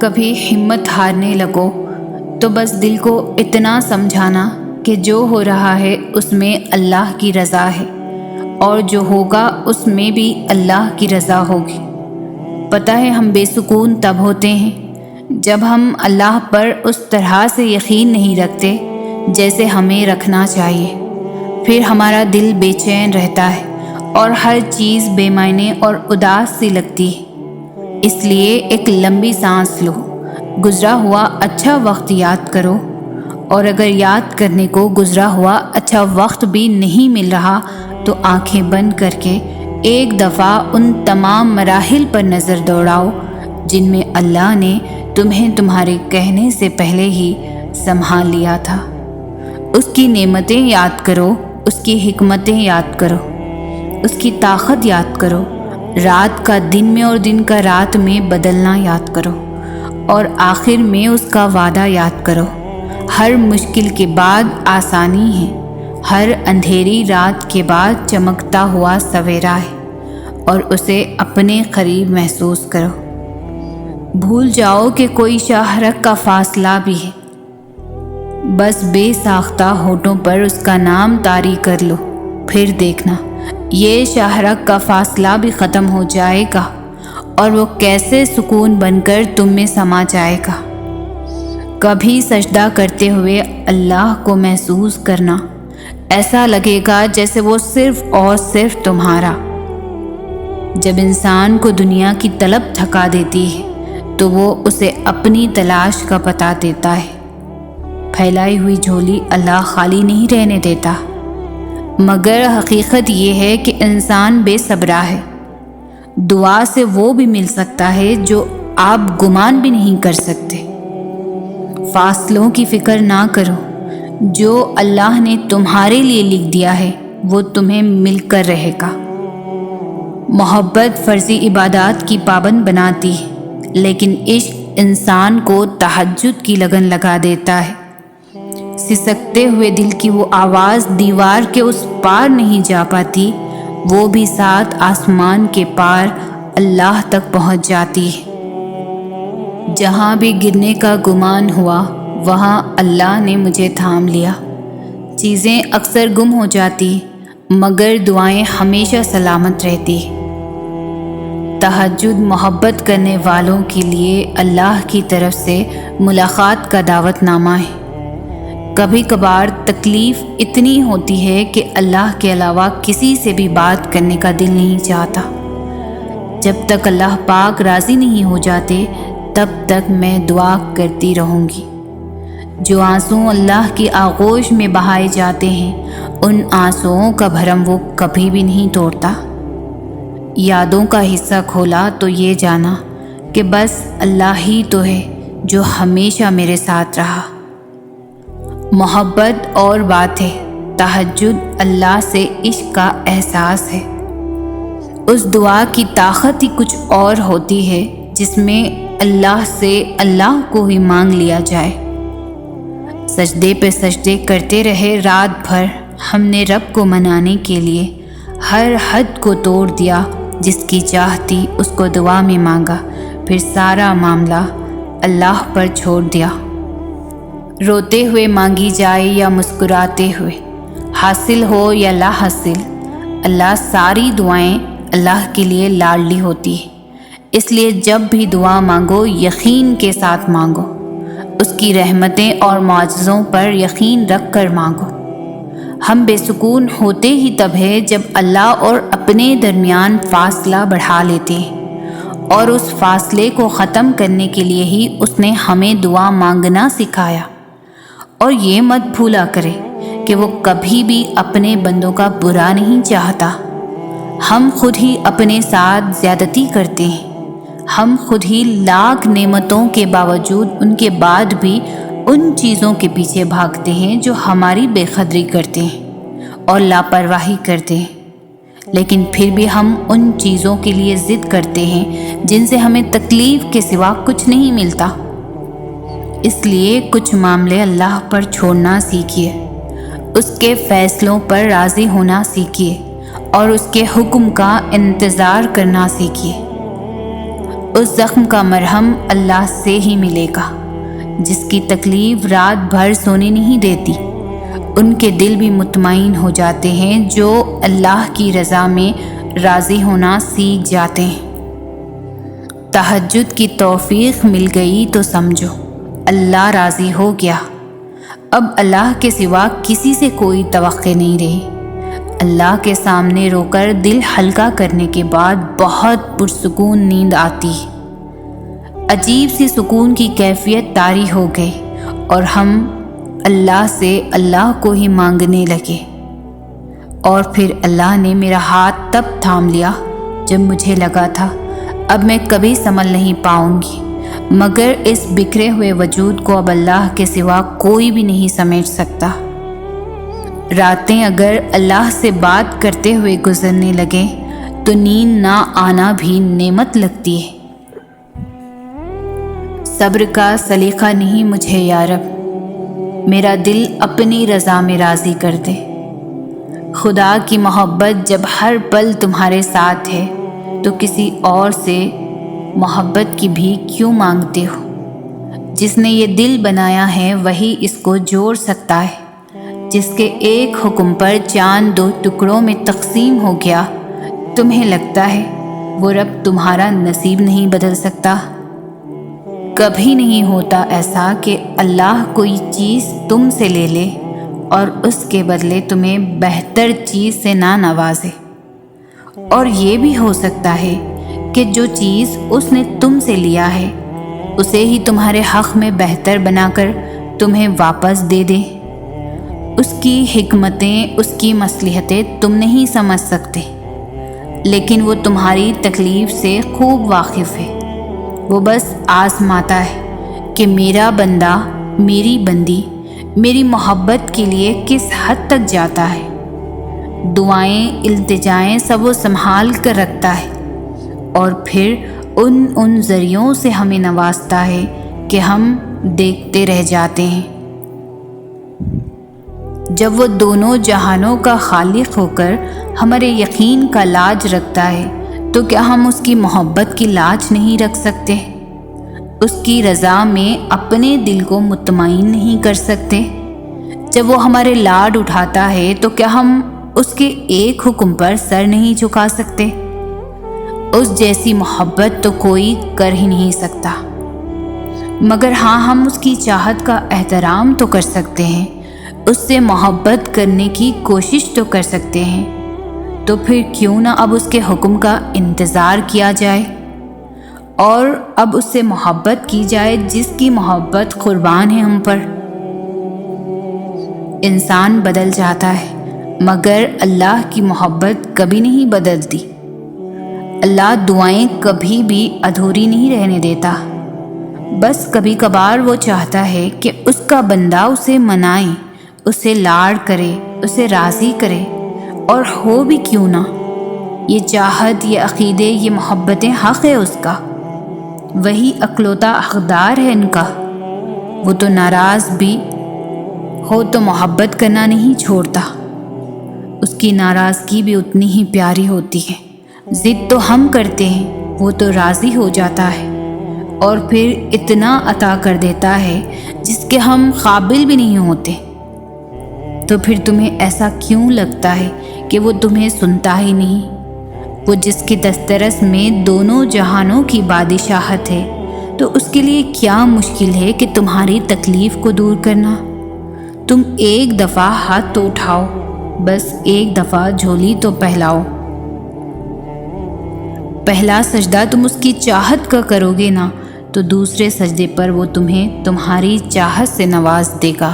کبھی ہمت ہارنے لگو تو بس دل کو اتنا سمجھانا کہ جو ہو رہا ہے اس میں اللہ کی رضا ہے، اور جو ہوگا اس میں بھی اللہ کی رضا ہوگی۔ پتہ ہے ہم بے سکون تب ہوتے ہیں جب ہم اللہ پر اس طرح سے یقین نہیں رکھتے جیسے ہمیں رکھنا چاہیے۔ پھر ہمارا دل بے چین رہتا ہے اور ہر چیز بے معنی اور اداس سی لگتی ہے۔ اس لیے ایک لمبی سانس لو، گزرا ہوا اچھا وقت یاد کرو، اور اگر یاد کرنے کو گزرا ہوا اچھا وقت بھی نہیں مل رہا تو آنکھیں بند کر کے ایک دفعہ ان تمام مراحل پر نظر دوڑاؤ جن میں اللہ نے تمہیں تمہارے کہنے سے پہلے ہی سنبھال لیا تھا۔ اس کی نعمتیں یاد کرو، اس کی حکمتیں یاد کرو، اس کی طاقت یاد کرو، رات کا دن میں اور دن کا رات میں بدلنا یاد کرو، اور آخر میں اس کا وعدہ یاد کرو۔ ہر مشکل کے بعد آسانی ہے، ہر اندھیری رات کے بعد چمکتا ہوا سویرا ہے، اور اسے اپنے قریب محسوس کرو۔ بھول جاؤ کہ کوئی شاہرگ کا فاصلہ بھی ہے، بس بے ساختہ ہونٹوں پر اس کا نام طاری کر لو، پھر دیکھنا یہ شاہرگ کا فاصلہ بھی ختم ہو جائے گا، اور وہ کیسے سکون بن کر تم میں سما جائے گا۔ کبھی سجدہ کرتے ہوئے اللہ کو محسوس کرنا، ایسا لگے گا جیسے وہ صرف اور صرف تمہارا۔ جب انسان کو دنیا کی طلب تھکا دیتی ہے تو وہ اسے اپنی تلاش کا پتہ دیتا ہے۔ پھیلائی ہوئی جھولی اللہ خالی نہیں رہنے دیتا، مگر حقیقت یہ ہے کہ انسان بے صبرا ہے۔ دعا سے وہ بھی مل سکتا ہے جو آپ گمان بھی نہیں کر سکتے۔ فاصلوں کی فکر نہ کرو، جو اللہ نے تمہارے لیے لکھ دیا ہے وہ تمہیں مل کر رہے گا۔ محبت فرضی عبادات کی پابند بناتی ہے، لیکن عشق انسان کو تہجد کی لگن لگا دیتا ہے۔ سسکتے ہوئے دل کی وہ آواز دیوار کے اس پار نہیں جا پاتی، وہ بھی سات آسمان کے پار اللہ تک پہنچ جاتی ہے۔ جہاں بھی گرنے کا گمان ہوا وہاں اللہ نے مجھے تھام لیا۔ چیزیں اکثر گم ہو جاتی مگر دعائیں ہمیشہ سلامت رہتی۔ تہجد محبت کرنے والوں کے لیے اللہ کی طرف سے ملاقات کا دعوت نامہ ہے۔ کبھی کبھار تکلیف اتنی ہوتی ہے کہ اللہ کے علاوہ کسی سے بھی بات کرنے کا دل نہیں چاہتا۔ جب تک اللہ پاک راضی نہیں ہو جاتے تب تک میں دعا کرتی رہوں گی۔ جو آنسو اللہ کی آغوش میں بہائے جاتے ہیں ان آنسوؤں کا بھرم وہ کبھی بھی نہیں توڑتا۔ یادوں کا حصہ کھولا تو یہ جانا کہ بس اللہ ہی تو ہے جو ہمیشہ میرے ساتھ رہا۔ محبت اور بات ہے، تہجد اللہ سے عشق کا احساس ہے۔ اس دعا کی طاقت ہی کچھ اور ہوتی ہے جس میں اللہ سے اللہ کو ہی مانگ لیا جائے۔ سجدے پہ سجدے کرتے رہے رات بھر، ہم نے رب کو منانے کے لیے ہر حد کو توڑ دیا، جس کی چاہ تھی اس کو دعا میں مانگا، پھر سارا معاملہ اللہ پر چھوڑ دیا۔ روتے ہوئے مانگی جائے یا مسکراتے ہوئے، حاصل ہو یا لا حاصل، اللہ ساری دعائیں اللہ کے لیے لاڈلی ہوتی ہے۔ اس لیے جب بھی دعا مانگو یقین کے ساتھ مانگو، اس کی رحمتیں اور معجزوں پر یقین رکھ کر مانگو۔ ہم بے سکون ہوتے ہی تب ہے جب اللہ اور اپنے درمیان فاصلہ بڑھا لیتے ہیں، اور اس فاصلے کو ختم کرنے کے لیے ہی اس نے ہمیں دعا مانگنا سکھایا۔ اور یہ مت بھولا کرے کہ وہ کبھی بھی اپنے بندوں کا برا نہیں چاہتا۔ ہم خود ہی اپنے ساتھ زیادتی کرتے ہیں، ہم خود ہی لاکھ نعمتوں کے باوجود ان کے بعد بھی ان چیزوں کے پیچھے بھاگتے ہیں جو ہماری بے قدری کرتے ہیں اور لاپرواہی کرتے ہیں، لیکن پھر بھی ہم ان چیزوں کے لیے ضد کرتے ہیں جن سے ہمیں تکلیف کے سوا کچھ نہیں ملتا۔ اس لیے کچھ معاملے اللہ پر چھوڑنا سیکھیے، اس کے فیصلوں پر راضی ہونا سیکھیے اور اس کے حکم کا انتظار کرنا سیکھیے۔ اس زخم کا مرہم اللہ سے ہی ملے گا۔ جس کی تکلیف رات بھر سونے نہیں دیتی، ان کے دل بھی مطمئن ہو جاتے ہیں جو اللہ کی رضا میں راضی ہونا سیکھ جاتے ہیں۔ تہجد کی توفیق مل گئی تو سمجھو اللہ راضی ہو گیا۔ اب اللہ کے سوا کسی سے کوئی توقع نہیں رہی۔ اللہ کے سامنے رو کر دل ہلکا کرنے کے بعد بہت پرسکون نیند آتی ہے۔ عجیب سی سکون کی کیفیت طاری ہو گئی اور ہم اللہ سے اللہ کو ہی مانگنے لگے۔ اور پھر اللہ نے میرا ہاتھ تب تھام لیا جب مجھے لگا تھا اب میں کبھی سنبھل نہیں پاؤں گی، مگر اس بکھرے ہوئے وجود کو اب اللہ کے سوا کوئی بھی نہیں سمیٹ سکتا۔ راتیں اگر اللہ سے بات کرتے ہوئے گزرنے لگیں تو نیند نہ آنا بھی نعمت لگتی ہے۔ صبر کا سلیقہ نہیں مجھے یا رب، میرا دل اپنی رضا میں راضی کر دے۔ خدا کی محبت جب ہر پل تمہارے ساتھ ہے تو کسی اور سے محبت کی بھی کیوں مانگتے ہو؟ جس نے یہ دل بنایا ہے وہی اس کو جوڑ سکتا ہے۔ جس کے ایک حکم پر چاند 2 ٹکڑوں میں تقسیم ہو گیا، تمہیں لگتا ہے وہ رب تمہارا نصیب نہیں بدل سکتا؟ کبھی نہیں ہوتا ایسا کہ اللہ کوئی چیز تم سے لے لے اور اس کے بدلے تمہیں بہتر چیز سے نہ نوازے۔ اور یہ بھی ہو سکتا ہے کہ جو چیز اس نے تم سے لیا ہے اسے ہی تمہارے حق میں بہتر بنا کر تمہیں واپس دے دے۔ اس کی حکمتیں، اس کی مصلحتیں تم نہیں سمجھ سکتے، لیکن وہ تمہاری تکلیف سے خوب واقف ہے۔ وہ بس آزماتا ہے کہ میرا بندہ، میری بندی میری محبت کے لیے کس حد تک جاتا ہے۔ دعائیں، التجائیں سب وہ سنبھال کر رکھتا ہے اور پھر ان ذریعوں سے ہمیں نوازتا ہے کہ ہم دیکھتے رہ جاتے ہیں۔ جب وہ دونوں جہانوں کا خالق ہو کر ہمارے یقین کا لاج رکھتا ہے تو کیا ہم اس کی محبت کی لاج نہیں رکھ سکتے؟ اس کی رضا میں اپنے دل کو مطمئن نہیں کر سکتے؟ جب وہ ہمارے لاڈ اٹھاتا ہے تو کیا ہم اس کے ایک حکم پر سر نہیں جھکا سکتے؟ اس جیسی محبت تو کوئی کر ہی نہیں سکتا، مگر ہاں ہم اس کی چاہت کا احترام تو کر سکتے ہیں، اس سے محبت کرنے کی کوشش تو کر سکتے ہیں۔ تو پھر کیوں نہ اب اس کے حکم کا انتظار کیا جائے اور اب اس سے محبت کی جائے جس کی محبت قربان ہے ہم پر۔ انسان بدل جاتا ہے مگر اللہ کی محبت کبھی نہیں بدلتی۔ اللہ دعائیں کبھی بھی ادھوری نہیں رہنے دیتا، بس کبھی کبھار وہ چاہتا ہے کہ اس کا بندہ اسے منائے، اسے لاڑ کرے، اسے راضی کرے، اور ہو بھی کیوں نہ۔ یہ چاہت، یہ عقیدے، یہ محبتیں حق ہے اس کا، وہی اکلوتا حقدار ہے ان کا۔ وہ تو ناراض بھی ہو تو محبت کرنا نہیں چھوڑتا، اس کی ناراضگی بھی اتنی ہی پیاری ہوتی ہے۔ ضد تو ہم کرتے ہیں، وہ تو راضی ہو جاتا ہے اور پھر اتنا عطا کر دیتا ہے جس کے ہم قابل بھی نہیں ہوتے۔ تو پھر تمہیں ایسا کیوں لگتا ہے کہ وہ تمہیں سنتا ہی نہیں؟ وہ جس کی دسترس میں دونوں جہانوں کی بادشاہت ہے، تو اس کے لیے کیا مشکل ہے کہ تمہاری تکلیف کو دور کرنا؟ تم ایک دفعہ ہاتھ تو اٹھاؤ، بس ایک دفعہ جھولی تو پہلاؤ۔ پہلا سجدہ تم اس کی چاہت کا کرو گے نا تو دوسرے سجدے پر وہ تمہیں تمہاری چاہت سے نواز دے گا۔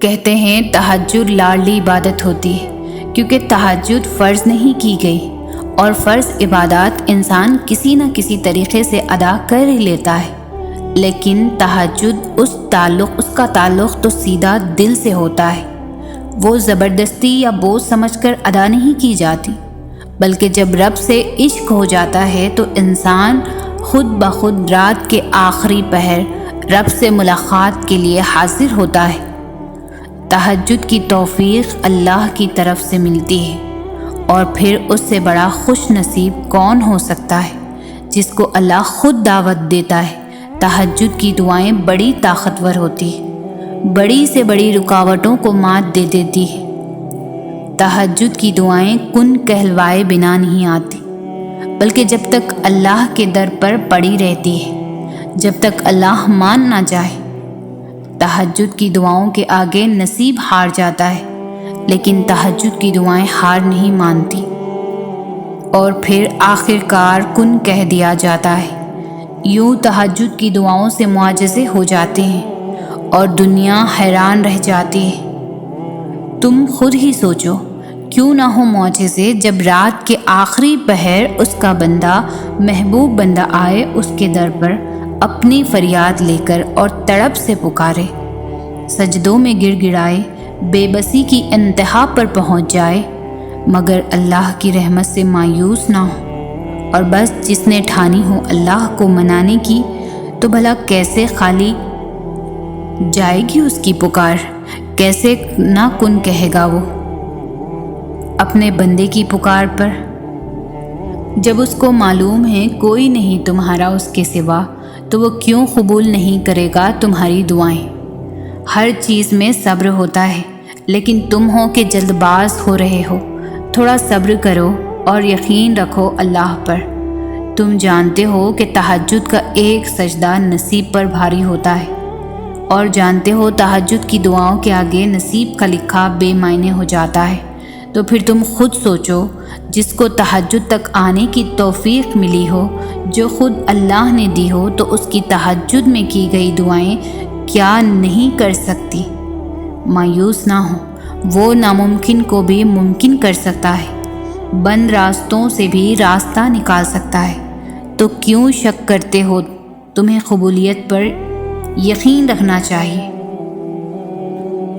کہتے ہیں تہجد لاڈلی عبادت ہوتی ہے کیونکہ تہجد فرض نہیں کی گئی، اور فرض عبادات انسان کسی نہ کسی طریقے سے ادا کر ہی لیتا ہے، لیکن تہجد اس کا تعلق تو سیدھا دل سے ہوتا ہے۔ وہ زبردستی یا بوجھ سمجھ کر ادا نہیں کی جاتی، بلکہ جب رب سے عشق ہو جاتا ہے تو انسان خود بخود رات کے آخری پہر رب سے ملاقات کے لیے حاضر ہوتا ہے۔ تہجد کی توفیق اللہ کی طرف سے ملتی ہے، اور پھر اس سے بڑا خوش نصیب کون ہو سکتا ہے جس کو اللہ خود دعوت دیتا ہے۔ تہجد کی دعائیں بڑی طاقتور ہوتی ہیں، بڑی سے بڑی رکاوٹوں کو مات دے دیتی ہے۔ تہجد کی دعائیں کن کہلوائے بنا نہیں آتی، بلکہ جب تک اللہ کے در پر پڑی رہتی ہے، جب تک اللہ مان نہ جائے۔ تہجد کی دعاؤں کے آگے نصیب ہار جاتا ہے، لیکن تہجد کی دعائیں ہار نہیں مانتی، اور پھر آخر کار کن کہہ دیا جاتا ہے۔ یوں تہجد کی دعاؤں سے معجزے ہو جاتے ہیں اور دنیا حیران رہ جاتی ہے۔ تم خود ہی سوچو، کیوں نہ ہو معجزے جب رات کے آخری پہر اس کا بندہ، محبوب بندہ آئے اس کے در پر اپنی فریاد لے کر اور تڑپ سے پکارے، سجدوں میں گڑ گڑائے، بے بسی کی انتہا پر پہنچ جائے، مگر اللہ کی رحمت سے مایوس نہ ہو، اور بس جس نے ٹھانی ہو اللہ کو منانے کی، تو بھلا کیسے خالی جائے گی اس کی پکار، کیسے نہ کن کہے گا وہ اپنے بندے کی پکار پر؟ جب اس کو معلوم ہے کوئی نہیں تمہارا اس کے سوا، تو وہ کیوں قبول نہیں کرے گا تمہاری دعائیں؟ ہر چیز میں صبر ہوتا ہے، لیکن تم ہو کہ جلد باز ہو رہے ہو۔ تھوڑا صبر کرو اور یقین رکھو اللہ پر۔ تم جانتے ہو کہ تہجد کا ایک سجدہ نصیب پر بھاری ہوتا ہے، اور جانتے ہو تہجد کی دعاؤں کے آگے نصیب کا لکھا بے معنی ہو جاتا ہے۔ تو پھر تم خود سوچو، جس کو تہجد تک آنے کی توفیق ملی ہو، جو خود اللہ نے دی ہو، تو اس کی تہجد میں کی گئی دعائیں کیا نہیں کر سکتی؟ مایوس نہ ہو، وہ ناممکن کو بھی ممکن کر سکتا ہے، بند راستوں سے بھی راستہ نکال سکتا ہے۔ تو کیوں شک کرتے ہو؟ تمہیں قبولیت پر یقین رکھنا چاہیے۔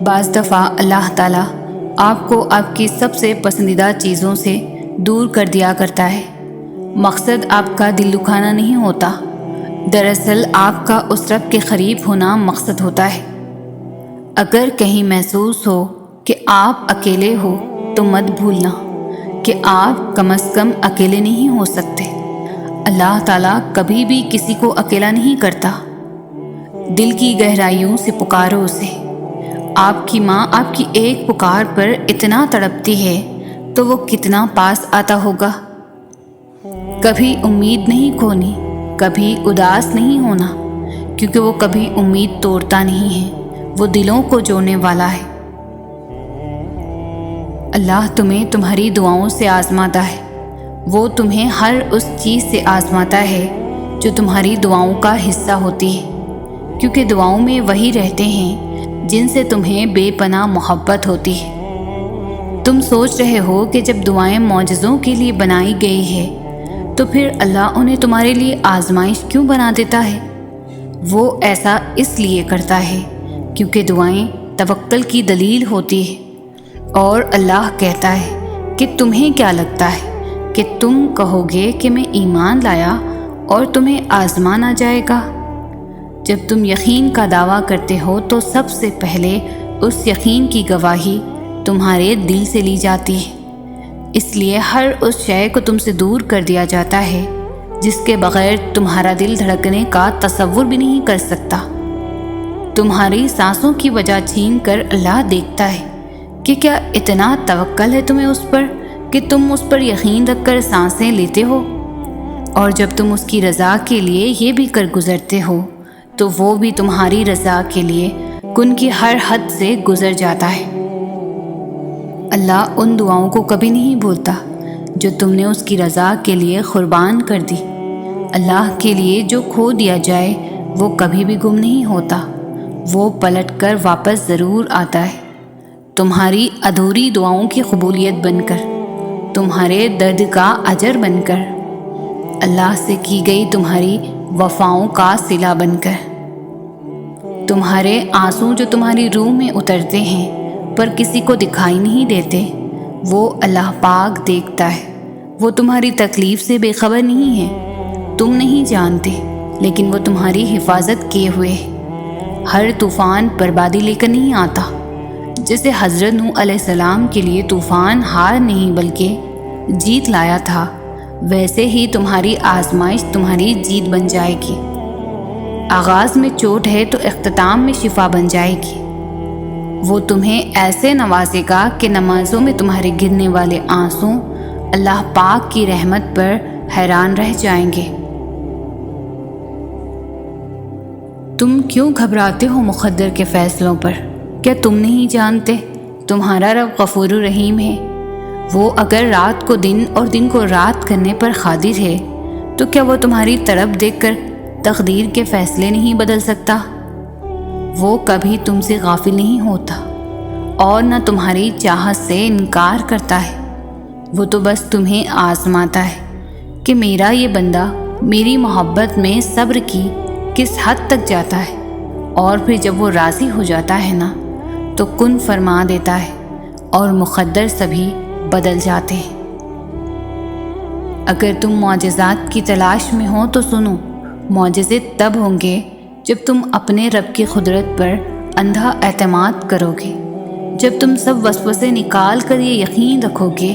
بعض دفعہ اللہ تعالیٰ آپ کو آپ کی سب سے پسندیدہ چیزوں سے دور کر دیا کرتا ہے۔ مقصد آپ کا دل دکھانا نہیں ہوتا، دراصل آپ کا اس رب کے قریب ہونا مقصد ہوتا ہے۔ اگر کہیں محسوس ہو کہ آپ اکیلے ہو، تو مت بھولنا کہ آپ کم از کم اکیلے نہیں ہو سکتے۔ اللہ تعالیٰ کبھی بھی کسی کو اکیلا نہیں کرتا۔ دل کی گہرائیوں سے پکارو اسے۔ آپ کی ماں آپ کی ایک پکار پر اتنا تڑپتی ہے، تو وہ کتنا پاس آتا ہوگا۔ کبھی امید نہیں کھونی، کبھی اداس نہیں ہونا، کیونکہ وہ کبھی امید توڑتا نہیں ہے، وہ دلوں کو جوڑنے والا ہے۔ اللہ تمہیں تمہاری دعاؤں سے آزماتا ہے، وہ تمہیں ہر اس چیز سے آزماتا ہے جو تمہاری دعاؤں کا حصہ ہوتی ہے، کیونکہ دعاؤں میں وہی رہتے ہیں جن سے تمہیں بے پناہ محبت ہوتی ہے۔ تم سوچ رہے ہو کہ جب دعائیں معجزوں کے لیے بنائی گئی ہے، تو پھر اللہ انہیں تمہارے لیے آزمائش کیوں بنا دیتا ہے؟ وہ ایسا اس لیے کرتا ہے کیونکہ دعائیں توکل کی دلیل ہوتی ہے، اور اللہ کہتا ہے کہ تمہیں کیا لگتا ہے کہ تم کہو گے کہ میں ایمان لایا اور تمہیں آزمانا جائے گا؟ جب تم یقین کا دعویٰ کرتے ہو تو سب سے پہلے اس یقین کی گواہی تمہارے دل سے لی جاتی ہے، اس لیے ہر اس شے کو تم سے دور کر دیا جاتا ہے جس کے بغیر تمہارا دل دھڑکنے کا تصور بھی نہیں کر سکتا۔ تمہاری سانسوں کی وجہ چھین کر اللہ دیکھتا ہے کہ کیا اتنا توکل ہے تمہیں اس پر کہ تم اس پر یقین رکھ کر سانسیں لیتے ہو، اور جب تم اس کی رضا کے لیے یہ بھی کر گزرتے ہو، تو وہ بھی تمہاری رضا کے لیے کن کی ہر حد سے گزر جاتا ہے۔ اللہ ان دعاؤں کو کبھی نہیں بھولتا جو تم نے اس کی رضا کے لیے قربان کر دی۔ اللہ کے لیے جو کھو دیا جائے وہ کبھی بھی گم نہیں ہوتا، وہ پلٹ کر واپس ضرور آتا ہے، تمہاری ادھوری دعاؤں کی قبولیت بن کر، تمہارے درد کا اجر بن کر، اللہ سے کی گئی تمہاری وفاؤں کا صلہ بن کر۔ تمہارے آنسو جو تمہاری روح میں اترتے ہیں پر کسی کو دکھائی نہیں دیتے، وہ اللہ پاک دیکھتا ہے۔ وہ تمہاری تکلیف سے بے خبر نہیں ہے، تم نہیں جانتے، لیکن وہ تمہاری حفاظت کیے ہوئے ہے۔ ہر طوفان بربادی لے کر نہیں آتا، جیسے حضرت نوح علیہ السلام کے لیے طوفان ہار نہیں بلکہ جیت لایا تھا، ویسے ہی تمہاری آزمائش تمہاری جیت بن جائے گی۔ آغاز میں چوٹ ہے تو اختتام میں شفا بن جائے گی۔ وہ تمہیں ایسے نوازے گا کہ نمازوں میں تمہارے گرنے والے آنسو اللہ پاک کی رحمت پر حیران رہ جائیں گے۔ تم کیوں گھبراتے ہو مقدر کے فیصلوں پر؟ کیا تم نہیں جانتے تمہارا رب غفور رحیم ہے؟ وہ اگر رات کو دن اور دن کو رات کرنے پر قادر ہے تو کیا وہ تمہاری طرف دیکھ کر تقدیر کے فیصلے نہیں بدل سکتا؟ وہ کبھی تم سے غافل نہیں ہوتا اور نہ تمہاری چاہت سے انکار کرتا ہے۔ وہ تو بس تمہیں آزماتا ہے کہ میرا یہ بندہ میری محبت میں صبر کی کس حد تک جاتا ہے، اور پھر جب وہ راضی ہو جاتا ہے نا تو کن فرما دیتا ہے اور مقدر سبھی بدل جاتے ہیں۔ اگر تم معجزات کی تلاش میں ہو تو سنو، معجزے تب ہوں گے جب تم اپنے رب کی قدرت پر اندھا اعتماد کرو گے، جب تم سب وسوسے نکال کر یہ یقین رکھو گے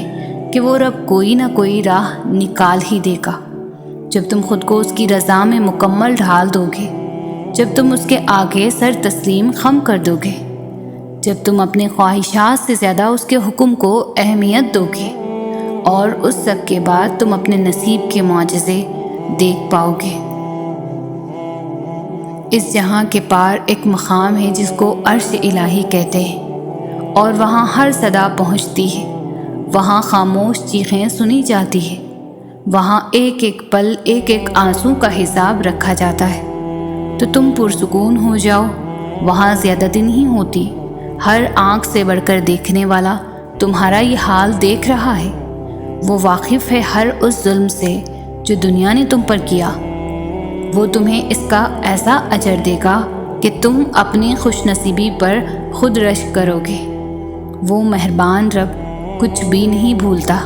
کہ وہ رب کوئی نہ کوئی راہ نکال ہی دے گا، جب تم خود کو اس کی رضا میں مکمل ڈھال دو گے، جب تم اس کے آگے سر تسلیم خم کر دو گے، جب تم اپنے خواہشات سے زیادہ اس کے حکم کو اہمیت دو گے، اور اس سب کے بعد تم اپنے نصیب کے معجزے دیکھ پاؤ گے۔ اس جہاں کے پار ایک مقام ہے جس کو عرش الہی کہتے ہیں، اور وہاں ہر صدا پہنچتی ہے، وہاں خاموش چیخیں سنی جاتی ہے، وہاں ایک ایک پل ایک ایک آنسو کا حساب رکھا جاتا ہے۔ تو تم پرسکون ہو جاؤ، وہاں زیادتی نہیں ہوتی، ہر آنکھ سے بڑھ کر دیکھنے والا تمہارا یہ حال دیکھ رہا ہے، وہ واقف ہے ہر اس ظلم سے جو دنیا نے تم پر کیا، وہ تمہیں اس کا ایسا اجر دے گا کہ تم اپنی خوش نصیبی پر خود رشک کرو گے۔ وہ مہربان رب کچھ بھی نہیں بھولتا۔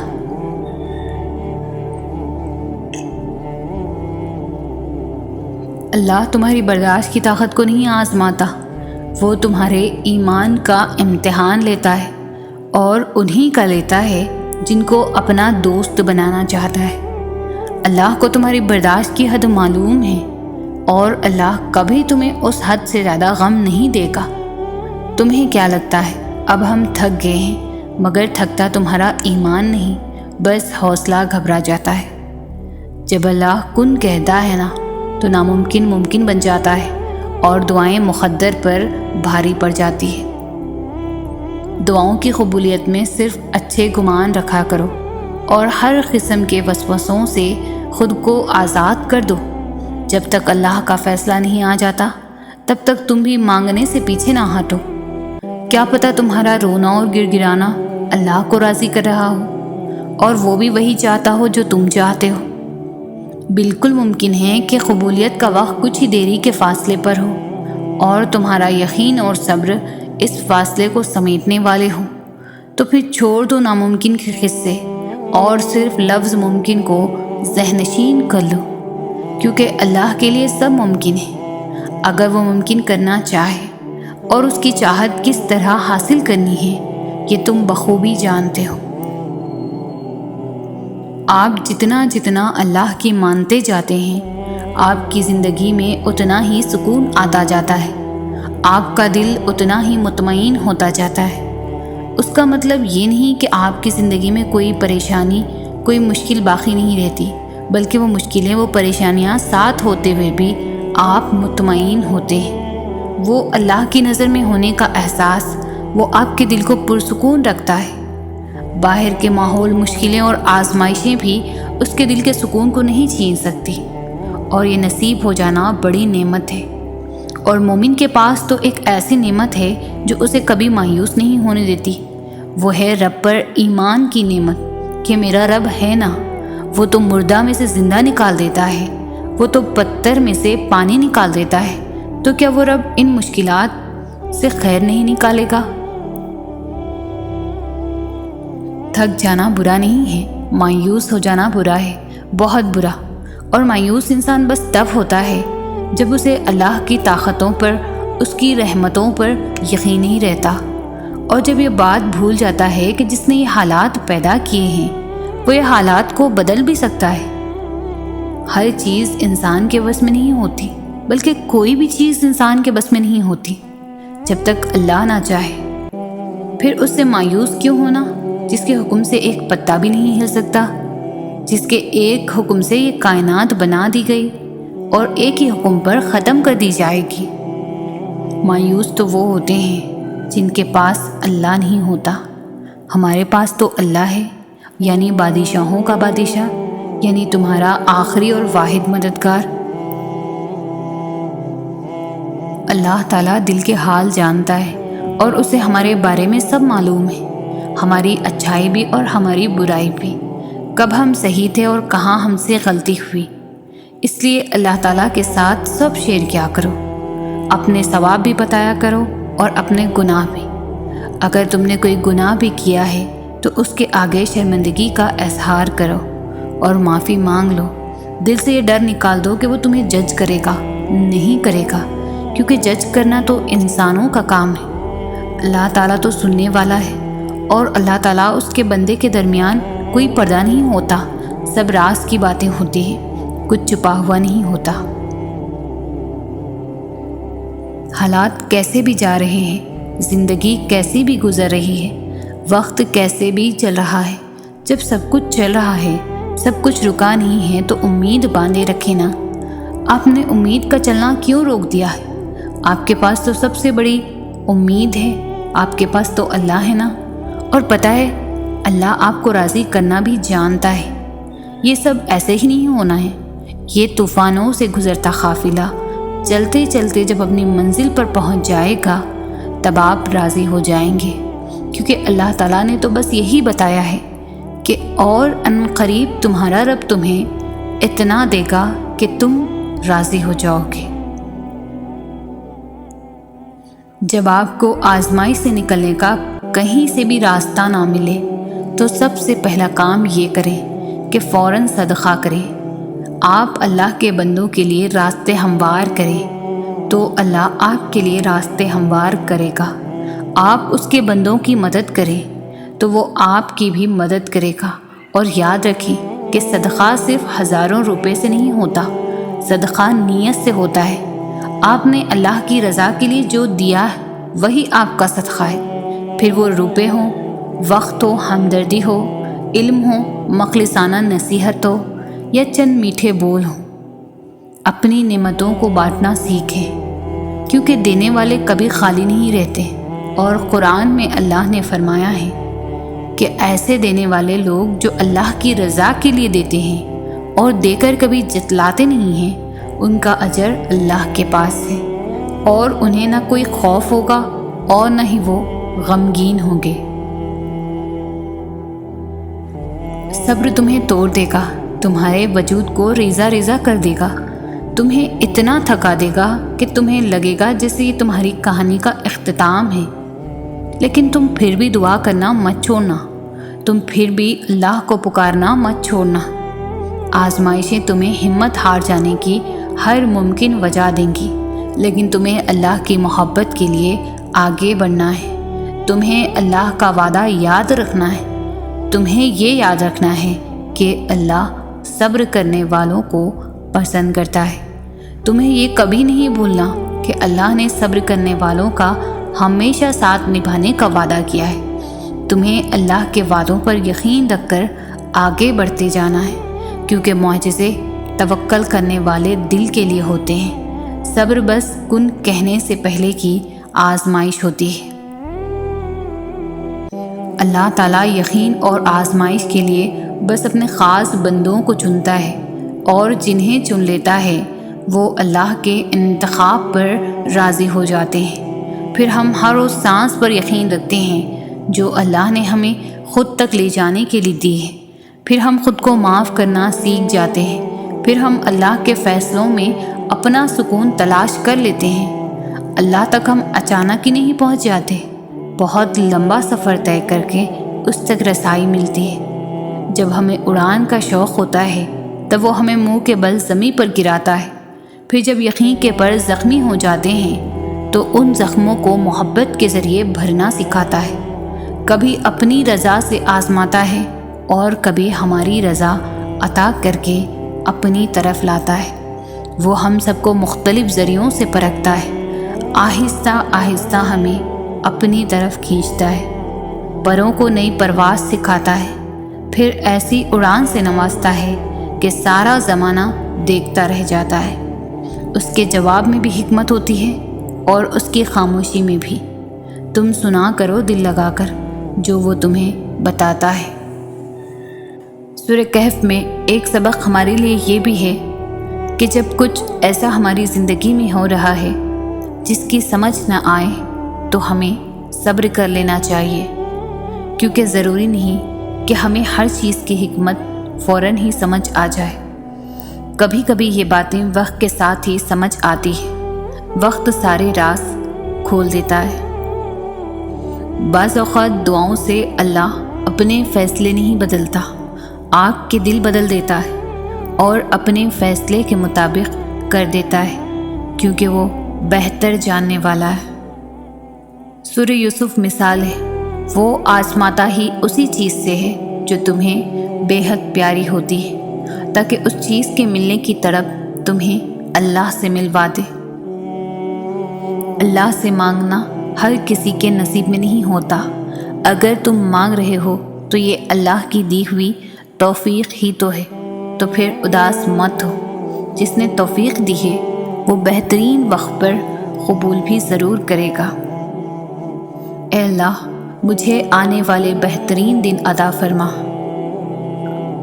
اللہ تمہاری برداشت کی طاقت کو نہیں آزماتا، وہ تمہارے ایمان کا امتحان لیتا ہے، اور انہی کا لیتا ہے جن کو اپنا دوست بنانا چاہتا ہے۔ اللہ کو تمہاری برداشت کی حد معلوم ہے، اور اللہ کبھی تمہیں اس حد سے زیادہ غم نہیں دے گا۔ تمہیں کیا لگتا ہے اب ہم تھک گئے ہیں، مگر تھکتا تمہارا ایمان نہیں، بس حوصلہ گھبرا جاتا ہے۔ جب اللہ کن کہتا ہے نا تو ناممکن ممکن بن جاتا ہے، اور دعائیں مقدر پر بھاری پڑ جاتی ہے۔ دعاؤں کی قبولیت میں صرف اچھے گمان رکھا کرو، اور ہر قسم کے وسوسوں سے خود کو آزاد کر دو۔ جب تک اللہ کا فیصلہ نہیں آ جاتا تب تک تم بھی مانگنے سے پیچھے نہ ہٹو۔ کیا پتہ تمہارا رونا اور گر گرانا اللہ کو راضی کر رہا ہو، اور وہ بھی وہی چاہتا ہو جو تم چاہتے ہو۔ بالکل ممکن ہے کہ قبولیت کا وقت کچھ ہی دیری کے فاصلے پر ہو، اور تمہارا یقین اور صبر اس فاصلے کو سمیٹنے والے ہوں۔ تو پھر چھوڑ دو ناممکن کے قصے، اور صرف لفظ ممکن کو ذہن نشین کر لو، کیونکہ اللہ کے لیے سب ممکن ہے۔ اگر وہ ممکن کرنا چاہے، اور اس کی چاہت کس طرح حاصل کرنی ہے یہ تم بخوبی جانتے ہو۔ آپ جتنا جتنا اللہ کی مانتے جاتے ہیں، آپ کی زندگی میں اتنا ہی سکون آتا جاتا ہے، آپ کا دل اتنا ہی مطمئن ہوتا جاتا ہے۔ اس کا مطلب یہ نہیں کہ آپ کی زندگی میں کوئی پریشانی، کوئی مشکل باقی نہیں رہتی، بلکہ وہ مشکلیں، وہ پریشانیاں ساتھ ہوتے ہوئے بھی آپ مطمئن ہوتے ہیں۔ وہ اللہ کی نظر میں ہونے کا احساس وہ آپ کے دل کو پرسکون رکھتا ہے۔ باہر کے ماحول، مشکلیں اور آزمائشیں بھی اس کے دل کے سکون کو نہیں چھین سکتی، اور یہ نصیب ہو جانا بڑی نعمت ہے۔ اور مومن کے پاس تو ایک ایسی نعمت ہے جو اسے کبھی مایوس نہیں ہونے دیتی، وہ ہے رب پر ایمان کی نعمت، کہ میرا رب ہے نا، وہ تو مردہ میں سے زندہ نکال دیتا ہے، وہ تو پتھر میں سے پانی نکال دیتا ہے، تو کیا وہ رب ان مشکلات سے خیر نہیں نکالے گا؟ تھک جانا برا نہیں ہے، مایوس ہو جانا برا ہے، بہت برا۔ اور مایوس انسان بس تب ہوتا ہے جب اسے اللہ کی طاقتوں پر، اس کی رحمتوں پر یقین نہیں رہتا، اور جب یہ بات بھول جاتا ہے کہ جس نے یہ حالات پیدا کیے ہیں وہ یہ حالات کو بدل بھی سکتا ہے۔ ہر چیز انسان کے بس میں نہیں ہوتی، بلکہ کوئی بھی چیز انسان کے بس میں نہیں ہوتی جب تک اللہ نہ چاہے۔ پھر اس سے مایوس کیوں ہونا جس کے حکم سے ایک پتا بھی نہیں ہل سکتا، جس کے ایک حکم سے یہ کائنات بنا دی گئی اور ایک ہی حکم پر ختم کر دی جائے گی۔ مایوس تو وہ ہوتے ہیں جن کے پاس اللہ نہیں ہوتا۔ ہمارے پاس تو اللہ ہے، یعنی بادشاہوں کا بادشاہ، یعنی تمہارا آخری اور واحد مددگار۔ اللہ تعالیٰ دل کے حال جانتا ہے اور اسے ہمارے بارے میں سب معلوم ہے، ہماری اچھائی بھی اور ہماری برائی بھی، کب ہم صحیح تھے اور کہاں ہم سے غلطی ہوئی۔ اس لیے اللہ تعالیٰ کے ساتھ سب شیئر کیا کرو، اپنے ثواب بھی بتایا کرو اور اپنے گناہ بھی۔ اگر تم نے کوئی گناہ بھی کیا ہے تو اس کے آگے شرمندگی کا اظہار کرو اور معافی مانگ لو۔ دل سے یہ ڈر نکال دو کہ وہ تمہیں جج کرے گا، نہیں کرے گا، کیونکہ جج کرنا تو انسانوں کا کام ہے۔ اللہ تعالیٰ تو سننے والا ہے، اور اللہ تعالیٰ اس کے بندے کے درمیان کوئی پردہ نہیں ہوتا، سب راز کی باتیں ہوتی ہیں، کچھ چھپا ہوا نہیں ہوتا۔ حالات کیسے بھی جا رہے ہیں، زندگی کیسی بھی گزر رہی ہے، وقت کیسے بھی چل رہا ہے، جب سب کچھ چل رہا ہے، سب کچھ رکا نہیں ہے، تو امید باندھے رکھے نا۔ آپ نے امید کا چلنا کیوں روک دیا ہے؟ آپ کے پاس تو سب سے بڑی امید ہے، آپ کے پاس تو اللہ ہے نا۔ اور پتہ ہے اللہ آپ کو راضی کرنا بھی جانتا ہے۔ یہ سب ایسے ہی نہیں ہونا ہے۔ یہ طوفانوں سے گزرتا قافلہ چلتے چلتے جب اپنی منزل پر پہنچ جائے گا تب آپ راضی ہو جائیں گے، کیونکہ اللہ تعالیٰ نے تو بس یہی بتایا ہے کہ اور ان قریب تمہارا رب تمہیں اتنا دے گا کہ تم راضی ہو جاؤ گے۔ جب آپ کو آزمائش سے نکلنے کا کہیں سے بھی راستہ نہ ملے تو سب سے پہلا کام یہ کریں کہ فوراً صدقہ کریں۔ آپ اللہ کے بندوں کے لیے راستے ہموار کریں تو اللہ آپ کے لیے راستے ہموار کرے گا۔ آپ اس کے بندوں کی مدد کریں تو وہ آپ کی بھی مدد کرے گا۔ اور یاد رکھیں کہ صدقہ صرف ہزاروں روپے سے نہیں ہوتا، صدقہ نیت سے ہوتا ہے۔ آپ نے اللہ کی رضا کے لیے جو دیا ہے وہی آپ کا صدقہ ہے، پھر وہ روپے ہوں، وقت ہو، ہمدردی ہو، علم ہو، مخلصانہ نصیحت ہو یا چند میٹھے بول ہوں۔ اپنی نعمتوں کو بانٹنا سیکھیں، کیونکہ دینے والے کبھی خالی نہیں رہتے۔ اور قرآن میں اللہ نے فرمایا ہے کہ ایسے دینے والے لوگ جو اللہ کی رضا کے لیے دیتے ہیں اور دے کر کبھی جتلاتے نہیں ہیں، ان کا اجر اللہ کے پاس ہے، اور انہیں نہ کوئی خوف ہوگا اور نہ ہی وہ غمگین ہوں گے۔ صبر تمہیں توڑ دے گا، تمہارے وجود کو ریزہ ریزہ کر دے گا، تمہیں اتنا تھکا دے گا کہ تمہیں لگے گا جیسے یہ تمہاری کہانی کا اختتام ہے۔ لیکن تم پھر بھی دعا کرنا مت چھوڑنا، تم پھر بھی اللہ کو پکارنا مت چھوڑنا۔ آزمائشیں تمہیں ہمت ہار جانے کی ہر ممکن وجہ دیں گی، لیکن تمہیں اللہ کی محبت کے لیے آگے بڑھنا ہے۔ تمہیں اللہ کا وعدہ یاد رکھنا ہے، تمہیں یہ یاد رکھنا ہے کہ اللہ صبر کرنے والوں کو پسند کرتا ہے۔ تمہیں یہ کبھی نہیں بھولنا کہ اللہ نے صبر کرنے والوں کا ہمیشہ ساتھ نبھانے کا وعدہ کیا ہے۔ تمہیں اللہ کے وعدوں پر یقین رکھ کر آگے بڑھتے جانا ہے، کیونکہ معجزے توکل کرنے والے دل کے لیے ہوتے ہیں۔ صبر بس کن کہنے سے پہلے کی آزمائش ہوتی ہے۔ اللہ تعالیٰ یقین اور آزمائش کے لیے بس اپنے خاص بندوں کو چنتا ہے، اور جنہیں چن لیتا ہے وہ اللہ کے انتخاب پر راضی ہو جاتے ہیں۔ پھر ہم ہر روز سانس پر یقین رکھتے ہیں جو اللہ نے ہمیں خود تک لے جانے کے لیے دی ہے۔ پھر ہم خود کو معاف کرنا سیکھ جاتے ہیں، پھر ہم اللہ کے فیصلوں میں اپنا سکون تلاش کر لیتے ہیں۔ اللہ تک ہم اچانک ہی نہیں پہنچ جاتے، بہت لمبا سفر طے کر کے اس تک رسائی ملتی ہے۔ جب ہمیں اڑان کا شوق ہوتا ہے تب وہ ہمیں منہ کے بل زمین پر گراتا ہے، پھر جب یقین کے پر زخمی ہو جاتے ہیں تو ان زخموں کو محبت کے ذریعے بھرنا سکھاتا ہے۔ کبھی اپنی رضا سے آزماتا ہے اور کبھی ہماری رضا عطا کر کے اپنی طرف لاتا ہے۔ وہ ہم سب کو مختلف ذریعوں سے پرکھتا ہے، آہستہ آہستہ ہمیں اپنی طرف کھینچتا ہے، پروں کو نئی پرواز سکھاتا ہے، پھر ایسی اڑان سے نوازتا ہے کہ سارا زمانہ دیکھتا رہ جاتا ہے۔ اس کے جواب میں بھی حکمت ہوتی ہے اور اس کی خاموشی میں بھی۔ تم سنا کرو دل لگا کر جو وہ تمہیں بتاتا ہے۔ سورہ کہف میں ایک سبق ہمارے لیے یہ بھی ہے کہ جب کچھ ایسا ہماری زندگی میں ہو رہا ہے جس کی سمجھ نہ آئے تو ہمیں صبر کر لینا چاہیے، کیونکہ ضروری نہیں کہ ہمیں ہر چیز کی حکمت فوراً ہی سمجھ آ جائے۔ کبھی کبھی یہ باتیں وقت کے ساتھ ہی سمجھ آتی ہیں، وقت سارے راز کھول دیتا ہے۔ بعض اوقات دعاؤں سے اللہ اپنے فیصلے نہیں بدلتا، آگ کے دل بدل دیتا ہے اور اپنے فیصلے کے مطابق کر دیتا ہے، کیونکہ وہ بہتر جاننے والا ہے۔ سورہ یوسف مثال ہے، وہ آزماتا ہی اسی چیز سے ہے جو تمہیں بے حد پیاری ہوتی ہے، تاکہ اس چیز کے ملنے کی تڑپ تمہیں اللہ سے ملوا دے۔ اللہ سے مانگنا ہر کسی کے نصیب میں نہیں ہوتا۔ اگر تم مانگ رہے ہو تو یہ اللہ کی دی ہوئی توفیق ہی تو ہے، تو پھر اداس مت ہو۔ جس نے توفیق دی ہے وہ بہترین وقت پر قبول بھی ضرور کرے گا۔ اے اللہ، مجھے آنے والے بہترین دن عطا فرما۔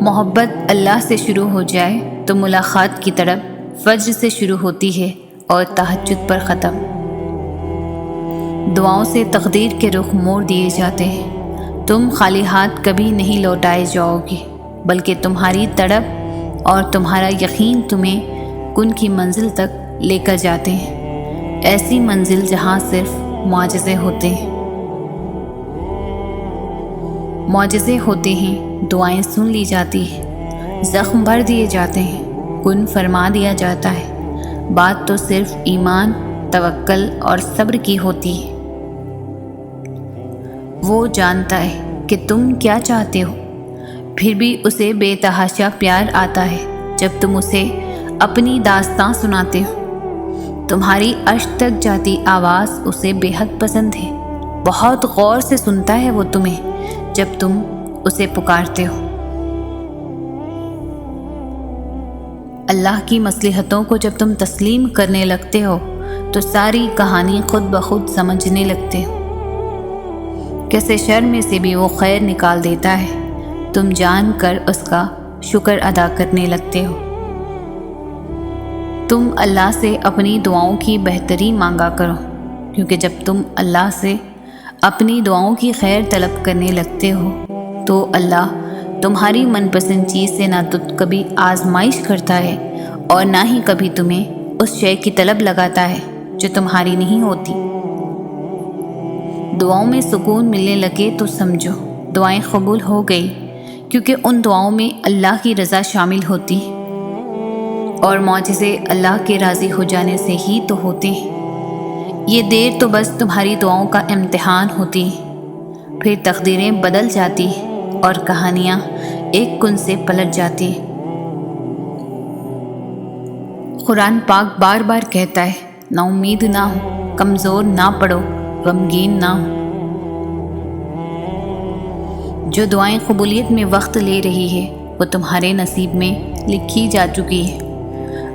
محبت اللہ سے شروع ہو جائے تو ملاقات کی طرف فجر سے شروع ہوتی ہے اور تہجد پر ختم۔ دعاؤں سے تقدیر کے رخ موڑ دیے جاتے ہیں۔ تم خالی ہاتھ کبھی نہیں لوٹائے جاؤ گے، بلکہ تمہاری تڑپ اور تمہارا یقین تمہیں کن کی منزل تک لے کر جاتے ہیں، ایسی منزل جہاں صرف معجزے ہوتے ہیں۔ معجزے ہوتے ہیں، دعائیں سن لی جاتی ہیں، زخم بھر دیے جاتے ہیں، کن فرما دیا جاتا ہے۔ بات تو صرف ایمان، توکل اور صبر کی ہوتی ہے۔ وہ جانتا ہے کہ تم کیا چاہتے ہو، پھر بھی اسے بے تحاشا پیار آتا ہے جب تم اسے اپنی داستاں سناتے ہو۔ تمہاری عرش تک جاتی آواز اسے بے حد پسند ہے، بہت غور سے سنتا ہے وہ تمہیں جب تم اسے پکارتے ہو۔ اللہ کی مصلحتوں کو جب تم تسلیم کرنے لگتے ہو تو ساری کہانی خود بخود سمجھنے لگتے ہو۔ کیسے شر میں سے بھی وہ خیر نکال دیتا ہے، تم جان کر اس کا شکر ادا کرنے لگتے ہو۔ تم اللہ سے اپنی دعاؤں کی بہتری مانگا کرو، کیونکہ جب تم اللہ سے اپنی دعاؤں کی خیر طلب کرنے لگتے ہو تو اللہ تمہاری من پسند چیز سے نہ تو کبھی آزمائش کرتا ہے اور نہ ہی کبھی تمہیں اس شے کی طلب لگاتا ہے جو تمہاری نہیں ہوتی۔ دعاؤں میں سکون ملنے لگے تو سمجھو دعائیں قبول ہو گئی، کیونکہ ان دعاؤں میں اللہ کی رضا شامل ہوتی ہے، اور معجزے اللہ کے راضی ہو جانے سے ہی تو ہوتے ہیں۔ یہ دیر تو بس تمہاری دعاؤں کا امتحان ہوتی ہے، پھر تقدیریں بدل جاتی ہیں اور کہانیاں ایک کن سے پلٹ جاتی ہیں۔ قرآن پاک بار بار کہتا ہے، نا امید نہ ہو، کمزور نہ پڑو، غمگین نہ ہو۔ جو دعائیں قبولیت میں وقت لے رہی ہے وہ تمہارے نصیب میں لکھی جا چکی ہے۔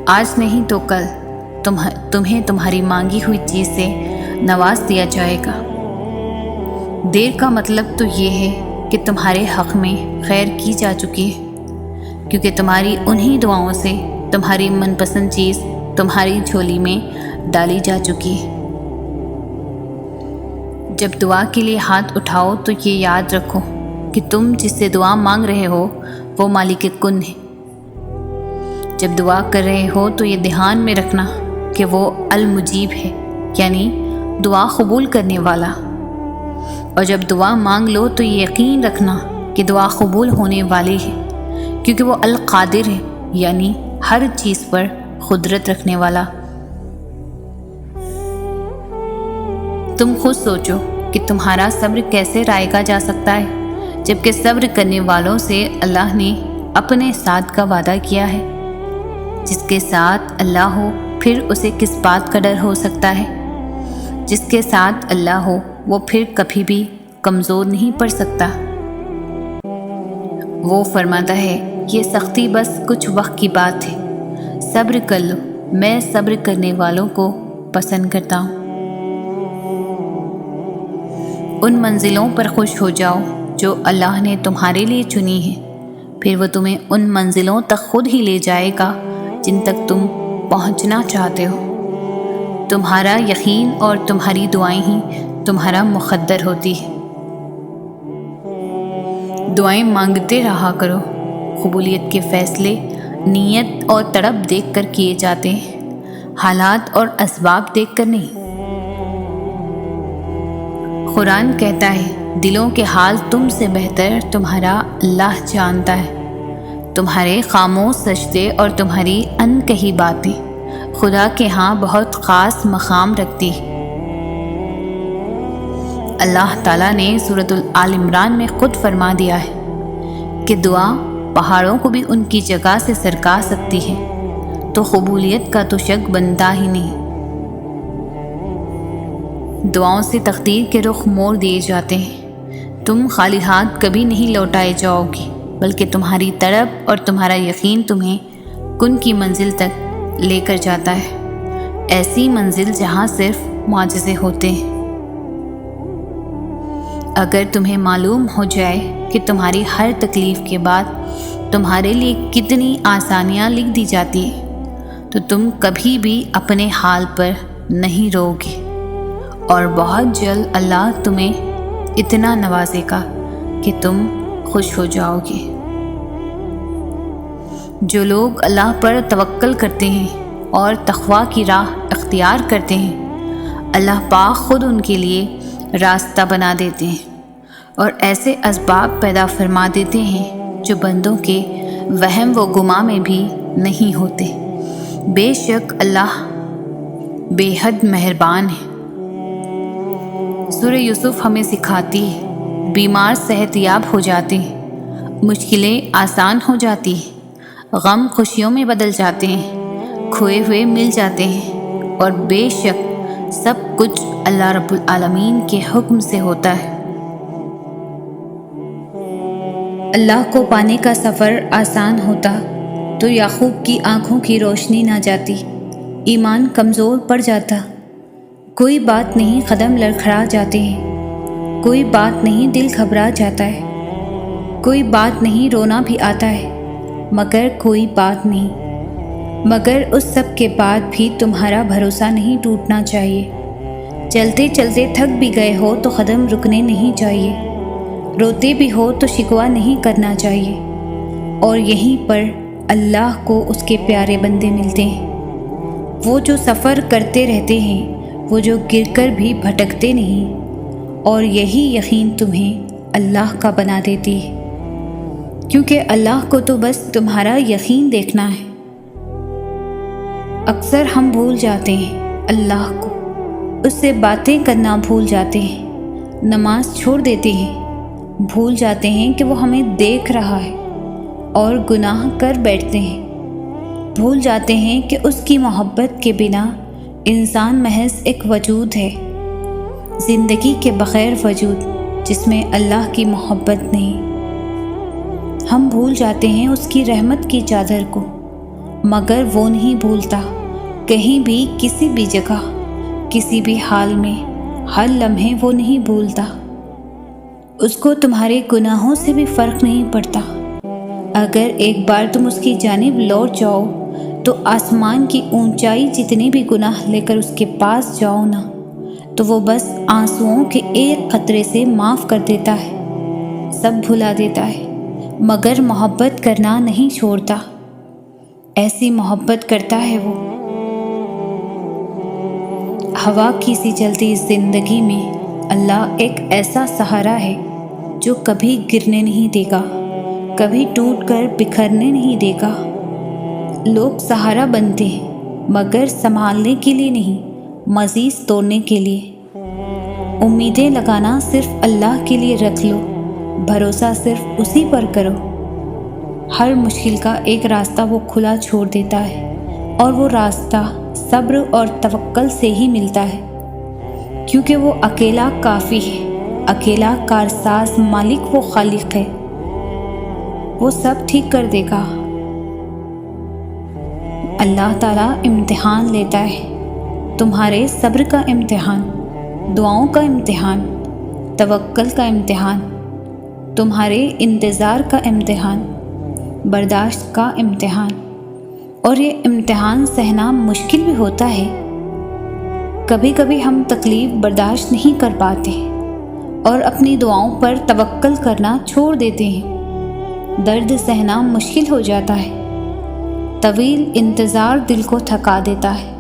آج نہیں تو کل تمہیں تمہاری مانگی ہوئی چیز سے نواز دیا جائے گا۔ دیر کا مطلب تو یہ ہے کہ تمہارے حق میں خیر کی جا چکی ہے، کیونکہ تمہاری انہی دعاؤں سے تمہاری من پسند چیز تمہاری جھولی میں ڈالی جا چکی ہے۔ جب دعا کے لیے ہاتھ اٹھاؤ تو یہ یاد رکھو کہ تم جس سے دعا مانگ رہے ہو وہ مالک کن ہے۔ جب دعا کر رہے ہو تو یہ دھیان میں رکھنا کہ وہ المجیب ہے، یعنی دعا قبول کرنے والا۔ اور جب دعا مانگ لو تو یہ یقین رکھنا کہ دعا قبول ہونے والی ہے، کیونکہ وہ القادر ہے، یعنی ہر چیز پر قدرت رکھنے والا۔ تم خود سوچو کہ تمہارا صبر کیسے رائگا جا سکتا ہے جبکہ صبر کرنے والوں سے اللہ نے اپنے ساتھ کا وعدہ کیا ہے۔ جس کے ساتھ اللہ ہو پھر اسے کس بات کا ڈر ہو سکتا ہے؟ جس کے ساتھ اللہ ہو وہ پھر کبھی بھی کمزور نہیں پڑ سکتا۔ وہ فرماتا ہے یہ سختی بس کچھ وقت کی بات ہے، صبر کر لو، میں صبر کرنے والوں کو پسند کرتا ہوں۔ ان منزلوں پر خوش ہو جاؤ جو اللہ نے تمہارے لیے چنی ہیں، پھر وہ تمہیں ان منزلوں تک خود ہی لے جائے گا جن تک تم پہنچنا چاہتے ہو۔ تمہارا یقین اور تمہاری دعائیں ہی تمہارا مقدر ہوتی ہے۔ دعائیں مانگتے رہا کرو، قبولیت کے فیصلے نیت اور تڑپ دیکھ کر کیے جاتے ہیں، حالات اور اسباب دیکھ کر نہیں۔ قرآن کہتا ہے دلوں کے حال تم سے بہتر تمہارا اللہ جانتا ہے۔ تمہارے خاموش سجدے اور تمہاری انکہی باتیں خدا کے ہاں بہت خاص مقام رکھتی ہے۔ اللہ تعالیٰ نے سورۃ آل عمران میں خود فرما دیا ہے کہ دعا پہاڑوں کو بھی ان کی جگہ سے سرکا سکتی ہے، تو قبولیت کا تو شک بنتا ہی نہیں۔ دعاؤں سے تقدیر کے رخ موڑ دیے جاتے ہیں، تم خالی ہاتھ کبھی نہیں لوٹائے جاؤ گے، بلکہ تمہاری طرف اور تمہارا یقین تمہیں کن کی منزل تک لے کر جاتا ہے، ایسی منزل جہاں صرف معجزے ہوتے ہیں۔ اگر تمہیں معلوم ہو جائے کہ تمہاری ہر تکلیف کے بعد تمہارے لیے کتنی آسانیاں لکھ دی جاتی ہیں، تو تم کبھی بھی اپنے حال پر نہیں رو گے، اور بہت جلد اللہ تمہیں اتنا نوازے گا کہ تم خوش ہو جاؤ گے۔ جو لوگ اللہ پر توکل کرتے ہیں اور تقویٰ کی راہ اختیار کرتے ہیں، اللہ پاک خود ان کے لیے راستہ بنا دیتے ہیں اور ایسے اسباب پیدا فرما دیتے ہیں جو بندوں کے وہم و گمان میں بھی نہیں ہوتے۔ بے شک اللہ بے حد مہربان ہے۔ سورہ یوسف ہمیں سکھاتی ہے بیمار صحت یاب ہو جاتے ہیں، مشکلیں آسان ہو جاتی ہیں، غم خوشیوں میں بدل جاتے ہیں، کھوئے ہوئے مل جاتے ہیں، اور بے شک سب کچھ اللہ رب العالمین کے حکم سے ہوتا ہے۔ اللہ کو پانے کا سفر آسان ہوتا تو یعقوب کی آنکھوں کی روشنی نہ جاتی، ایمان کمزور پڑ جاتا۔ کوئی بات نہیں قدم لڑکھڑا جاتے ہیں، کوئی بات نہیں دل گھبرا جاتا ہے، کوئی بات نہیں رونا بھی آتا ہے، مگر کوئی بات نہیں، مگر اس سب کے بعد بھی تمہارا بھروسہ نہیں ٹوٹنا چاہیے۔ چلتے چلتے تھک بھی گئے ہو تو قدم رکنے نہیں چاہیے، روتے بھی ہو تو شکوہ نہیں کرنا چاہیے، اور یہیں پر اللہ کو اس کے پیارے بندے ملتے ہیں، وہ جو سفر کرتے رہتے ہیں، وہ جو گر کر بھی بھٹکتے نہیں، اور یہی یقین تمہیں اللہ کا بنا دیتی ہے، کیونکہ اللہ کو تو بس تمہارا یقین دیکھنا ہے۔ اکثر ہم بھول جاتے ہیں اللہ کو، اس سے باتیں کرنا بھول جاتے ہیں، نماز چھوڑ دیتے ہیں، بھول جاتے ہیں کہ وہ ہمیں دیکھ رہا ہے، اور گناہ کر بیٹھتے ہیں، بھول جاتے ہیں کہ اس کی محبت کے بنا انسان محض ایک وجود ہے، زندگی کے بغیر وجود جس میں اللہ کی محبت نہیں۔ ہم بھول جاتے ہیں اس کی رحمت کی چادر کو، مگر وہ نہیں بھولتا، کہیں بھی کسی بھی جگہ کسی بھی حال میں ہر لمحے وہ نہیں بھولتا۔ اس کو تمہارے گناہوں سے بھی فرق نہیں پڑتا۔ اگر ایک بار تم اس کی جانب لوٹ جاؤ تو آسمان کی اونچائی جتنے بھی گناہ لے کر اس کے پاس جاؤ نا، تو وہ بس آنسوؤں کے ایک قطرے سے معاف کر دیتا ہے، سب بھلا دیتا ہے، مگر محبت کرنا نہیں چھوڑتا۔ ایسی محبت کرتا ہے وہ۔ ہوا کی سی چلتی زندگی میں اللہ ایک ایسا سہارا ہے جو کبھی گرنے نہیں دے گا، کبھی ٹوٹ کر بکھرنے نہیں دے گا۔ لوگ سہارا بنتے ہیں مگر سنبھالنے کے لیے نہیں، مزید توڑنے کے لیے۔ امیدیں لگانا صرف اللہ کے لیے رکھ لو، بھروسہ صرف اسی پر کرو۔ ہر مشکل کا ایک راستہ وہ کھلا چھوڑ دیتا ہے، اور وہ راستہ صبر اور توکل سے ہی ملتا ہے، کیونکہ وہ اکیلا کافی ہے، اکیلا کارساز مالک وہ خالق ہے۔ وہ سب ٹھیک کر دے گا۔ اللہ تعالیٰ امتحان لیتا ہے، تمہارے صبر کا امتحان، دعاؤں کا امتحان، توکل کا امتحان، تمہارے انتظار کا امتحان، برداشت کا امتحان۔ اور یہ امتحان سہنا مشکل بھی ہوتا ہے۔ کبھی کبھی ہم تکلیف برداشت نہیں کر پاتے اور اپنی دعاؤں پر توکل کرنا چھوڑ دیتے ہیں۔ درد سہنا مشکل ہو جاتا ہے، طویل انتظار دل کو تھکا دیتا ہے،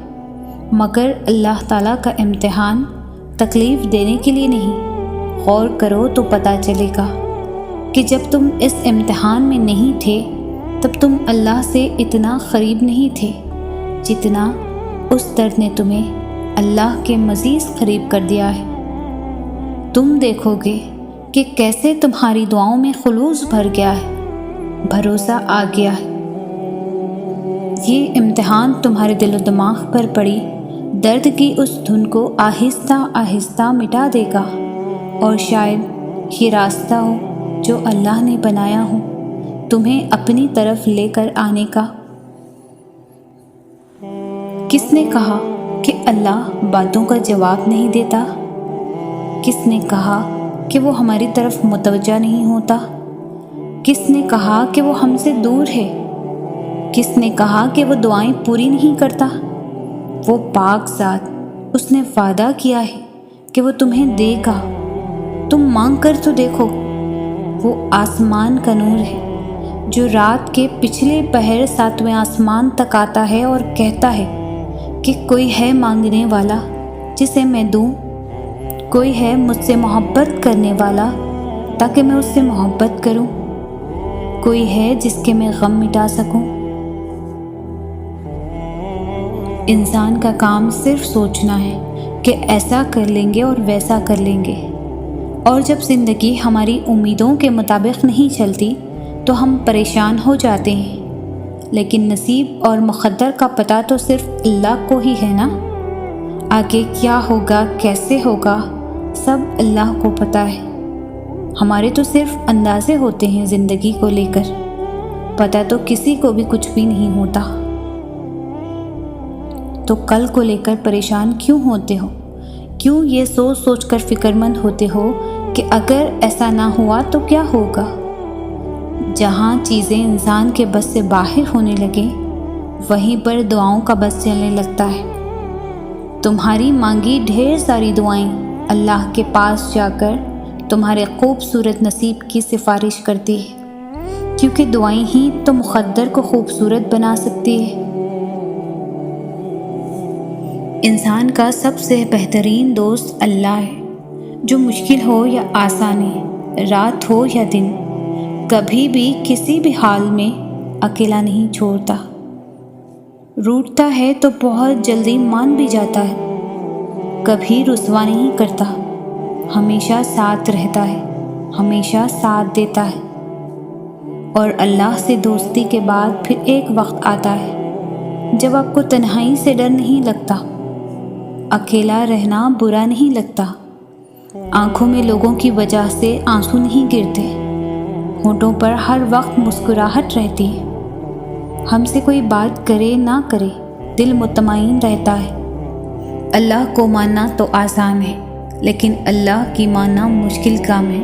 مگر اللہ تعالیٰ کا امتحان تکلیف دینے کے لیے نہیں۔ غور کرو تو پتہ چلے گا کہ جب تم اس امتحان میں نہیں تھے تب تم اللہ سے اتنا قریب نہیں تھے جتنا اس درد نے تمہیں اللہ کے مزید قریب کر دیا ہے۔ تم دیکھو گے کہ کیسے تمہاری دعاؤں میں خلوص بھر گیا ہے، بھروسہ آ گیا ہے۔ یہ امتحان تمہارے دل و دماغ پر پڑی درد کی اس دھن کو آہستہ آہستہ مٹا دے گا، اور شاید یہ راستہ ہو جو اللہ نے بنایا ہو تمہیں اپنی طرف لے کر آنے کا۔ کس نے کہا کہ اللہ باتوں کا جواب نہیں دیتا؟ کس نے کہا کہ وہ ہماری طرف متوجہ نہیں ہوتا؟ کس نے کہا کہ وہ ہم سے دور ہے؟ کس نے کہا کہ وہ دعائیں پوری نہیں کرتا؟ وہ پاک ذات، اس نے وعدہ کیا ہے کہ وہ تمہیں دے گا۔ تم مانگ کر تو دیکھو۔ وہ آسمان کا نور ہے جو رات کے پچھلے پہر 7ویں آسمان تک آتا ہے اور کہتا ہے کہ کوئی ہے مانگنے والا جسے میں دوں، کوئی ہے مجھ سے محبت کرنے والا تاکہ میں اس سے محبت کروں، کوئی ہے جس کے میں غم مٹا سکوں۔ انسان کا کام صرف سوچنا ہے کہ ایسا کر لیں گے اور ویسا کر لیں گے، اور جب زندگی ہماری امیدوں کے مطابق نہیں چلتی تو ہم پریشان ہو جاتے ہیں، لیکن نصیب اور مقدر کا پتہ تو صرف اللہ کو ہی ہے نا۔ آگے کیا ہوگا، کیسے ہوگا، سب اللہ کو پتہ ہے۔ ہمارے تو صرف اندازے ہوتے ہیں زندگی کو لے کر، پتہ تو کسی کو بھی کچھ بھی نہیں ہوتا۔ تو کل کو لے کر پریشان کیوں ہوتے ہو؟ کیوں یہ سوچ سوچ کر فکر مند ہوتے ہو کہ اگر ایسا نہ ہوا تو کیا ہوگا؟ جہاں چیزیں انسان کے بس سے باہر ہونے لگیں وہیں پر دعاؤں کا بس چلنے لگتا ہے۔ تمہاری مانگی ڈھیر ساری دعائیں اللہ کے پاس جا کر تمہارے خوبصورت نصیب کی سفارش کرتی ہے، کیونکہ دعائیں ہی تو مقدر کو خوبصورت بنا سکتی ہے۔ انسان کا سب سے بہترین دوست اللہ ہے، جو مشکل ہو یا آسانی، رات ہو یا دن، کبھی بھی کسی بھی حال میں اکیلا نہیں چھوڑتا۔ روٹتا ہے تو بہت جلدی مان بھی جاتا ہے، کبھی رسوا نہیں کرتا، ہمیشہ ساتھ رہتا ہے، ہمیشہ ساتھ دیتا ہے۔ اور اللہ سے دوستی کے بعد پھر ایک وقت آتا ہے جب آپ کو تنہائی سے ڈر نہیں لگتا، اکیلا رہنا برا نہیں لگتا، آنکھوں میں لوگوں کی وجہ سے آنسو نہیں گرتے، ہونٹوں پر ہر وقت مسکراہٹ رہتی ہے۔ ہم سے کوئی بات کرے نہ کرے دل مطمئن رہتا ہے۔ اللہ کو ماننا تو آسان ہے، لیکن اللہ کی ماننا مشکل کام ہے۔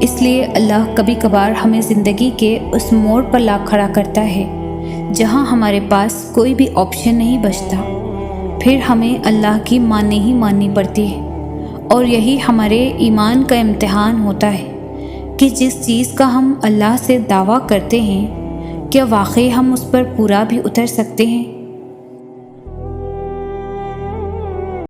اس لیے اللہ کبھی کبھار ہمیں زندگی کے اس موڑ پر لا کھڑا کرتا ہے جہاں ہمارے پاس کوئی بھی آپشن نہیں بچتا، پھر ہمیں اللہ کی ماننی پڑتی ہے۔ اور یہی ہمارے ایمان کا امتحان ہوتا ہے کہ جس چیز کا ہم اللہ سے دعویٰ کرتے ہیں کیا واقعی ہم اس پر پورا بھی اتر سکتے ہیں؟